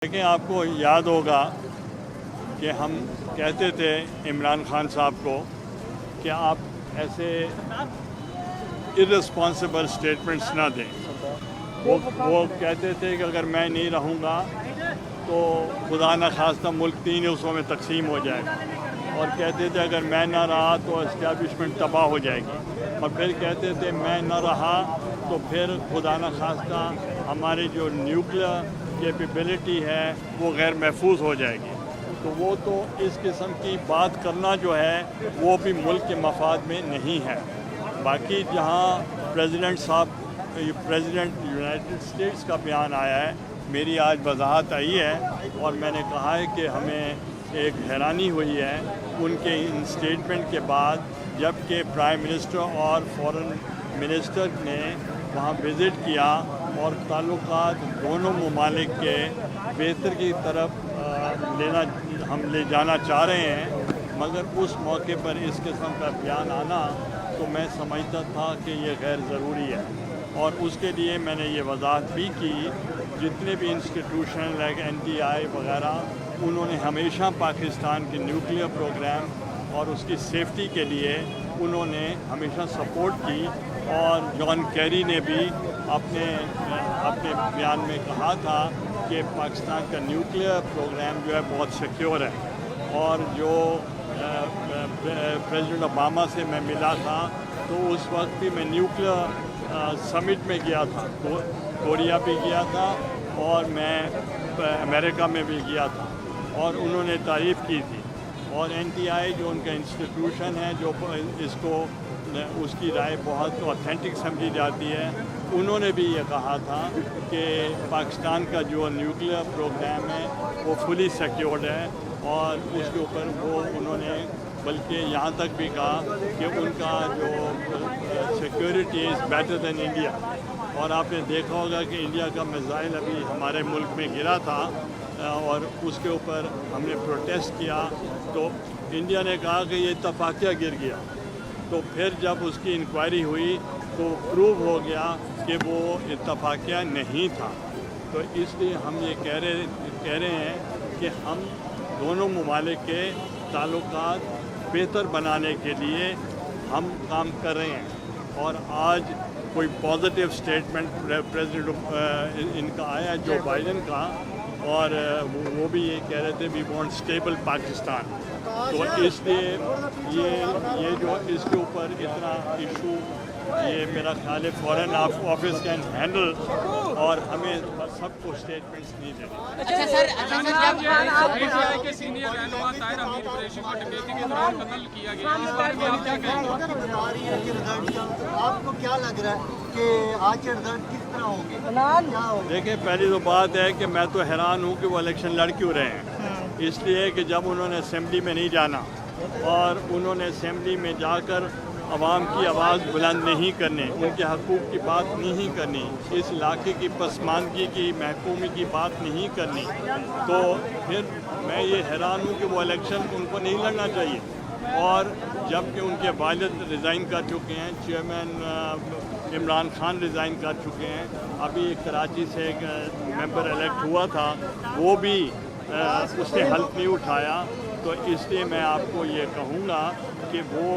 دیکھیں آپ کو یاد ہوگا کہ ہم کہتے تھے عمران خان صاحب کو کہ آپ ایسے irresponsible سٹیٹمنٹس نہ دیں. وہ کہتے تھے کہ اگر میں نہیں رہوں گا تو خدا نخواستہ ملک 3 حصوں میں تقسیم ہو جائے گا، اور کہتے تھے اگر میں نہ رہا تو اسٹیبلشمنٹ تباہ ہو جائے گی، اور پھر کہتے تھے میں نہ رہا تو پھر خدا نخواستہ ہماری جو نیوکلیئر کیپیبلٹی ہے وہ غیر محفوظ ہو جائے گی. تو وہ تو اس قسم کی بات کرنا جو ہے وہ بھی ملک کے مفاد میں نہیں ہے. باقی جہاں پریزیڈنٹ یونائٹڈ اسٹیٹس کا بیان آیا ہے، میری آج وضاحت آئی ہے اور میں نے کہا ہے کہ ہمیں ایک حیرانی ہوئی ہے ان کے ان اسٹیٹمنٹ کے بعد، جب کہ پرائم منسٹر اور فورن منسٹر نے وہاں وزٹ کیا اور تعلقات دونوں ممالک کے بہتر کی طرف ہم لے جانا چاہ رہے ہیں، مگر اس موقع پر اس قسم کا بیان آنا تو میں سمجھتا تھا کہ یہ غیر ضروری ہے. اور اس کے لیے میں نے یہ وضاحت بھی کی، جتنے بھی انسٹیٹیوشن لائک NTI وغیرہ، انہوں نے ہمیشہ پاکستان کے نیوکلیئر پروگرام اور اس کی سیفٹی کے لیے انہوں نے ہمیشہ سپورٹ کی. اور جان کیری نے بھی اپنے بیان میں کہا تھا کہ پاکستان کا نیوکلیئر پروگرام جو ہے بہت سیکیور ہے. اور جو پریزیڈنٹ اوباما سے میں ملا تھا تو اس وقت بھی میں نیوکلیئر سمٹ میں گیا تھا، کوریا بھی گیا تھا اور میں امریکہ میں بھی گیا تھا، اور انہوں نے تعریف کی تھی. اور NTI جو ان کا انسٹیٹیوشن ہے جو اس کی رائے بہت اوتھینٹک سمجھی جاتی ہے، انہوں نے بھی یہ کہا تھا کہ پاکستان کا جو نیوکلیئر پروگرام ہے وہ فلی سیکیورڈ ہے. اور اس کے اوپر انہوں نے بلکہ یہاں تک بھی کہا کہ ان کا جو security is better than India. اور آپ نے دیکھا ہوگا کہ انڈیا کا میزائل ابھی ہمارے ملک میں گرا تھا اور اس کے اوپر ہم نے پروٹیسٹ کیا تو انڈیا نے کہا کہ یہ اتفاقیہ گر گیا. تو پھر جب اس کی انکوائری ہوئی تو پروو ہو گیا کہ وہ اتفاقیہ نہیں تھا. تو اس لیے ہم یہ کہہ رہے ہیں کہ ہم دونوں ممالک کے تعلقات بہتر بنانے کے لیے ہم کام کر رہے ہیں. اور آج کوئی پازیٹیو اسٹیٹمنٹ پریزیڈنٹ ان کا آیا جو بائیڈن کا، اور وہ بھی یہ کہہ رہے تھے وی وانٹ اسٹیبل پاکستان. تو اس لیے یہ جو اس کے اوپر اتنا ایشو، یہ میرا خیال ہے فورن آفس کین ہینڈل، اور ہمیں سب کو اسٹیٹمنٹس نہیں دینے. اچھا سر، PTI کے سینئر رہنما طاہر امیر قریشی کو ڈکیتی کے دوران قتل کیا گیا، اس بارے میں آپ کیا کہیں گے؟ آپ کو کیا لگ رہا ہے کہ آج کے رزلٹ کس طرح ہوں گے؟ دیکھیں، پہلی تو بات ہے کہ میں تو حیران ہوں کہ وہ الیکشن لڑ کیوں رہے ہیں. اس لیے کہ جب انہوں نے اسمبلی میں نہیں جانا اور انہوں نے اسمبلی میں جا کر عوام کی آواز بلند نہیں کرنے، ان کے حقوق کی بات نہیں کرنی، اس علاقے کی پسماندگی کی محکومی کی بات نہیں کرنی، تو پھر میں یہ حیران ہوں کہ وہ الیکشن ان کو نہیں لڑنا چاہیے. اور جب کہ ان کے والد ریزائن کر چکے ہیں، چیئرمین عمران خان ریزائن کر چکے ہیں، ابھی کراچی سے ایک ممبر الیکٹ ہوا تھا، وہ بھی اس نے حلف نہیں اٹھایا. تو اس لیے میں آپ کو یہ کہوں گا کہ وہ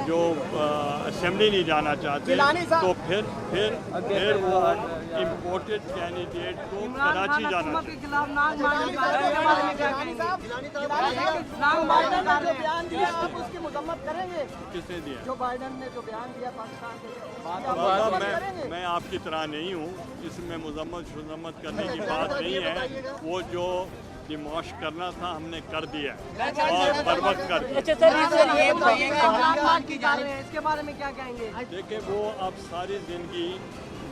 جو اسمبلی نہیں جانا چاہتے تو پھر وہ امپورٹڈ کینڈیڈیٹ کو کراچی جانا چاہیے. کس نے دیا؟ میں آپ کی طرح نہیں ہوں، اس میں مذمت کرنے کی بات نہیں ہے. وہ جو ڈیموش کرنا تھا ہم نے کر دیا اور بر وقت کر دیا. اس کے بارے میں کیا کہیں گے؟ دیکھیں، وہ اب ساری زندگی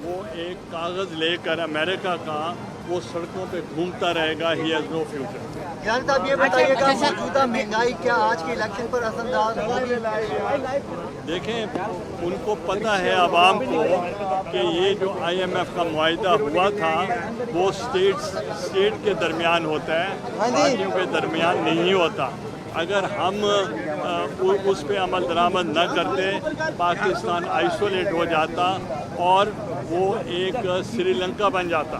وہ ایک کاغذ لے کر امریکہ کا وہ سڑکوں پہ گھومتا رہے گا. He has no future. یعنی صاحب یہ بتائیے گا موجودہ مہنگائی کیا آج کے الیکشن پر اثر انداز ہوگی؟ دیکھیں، ان کو پتہ ہے عوام کو کہ یہ جو IMF کا معاہدہ ہوا تھا وہ اسٹیٹ کے درمیان ہوتا ہے، پارٹیوں کے درمیان نہیں ہوتا. اگر ہم اس پہ عمل درآمد نہ کرتے، پاکستان آئسولیٹ ہو جاتا اور وہ ایک سری لنکا بن جاتا.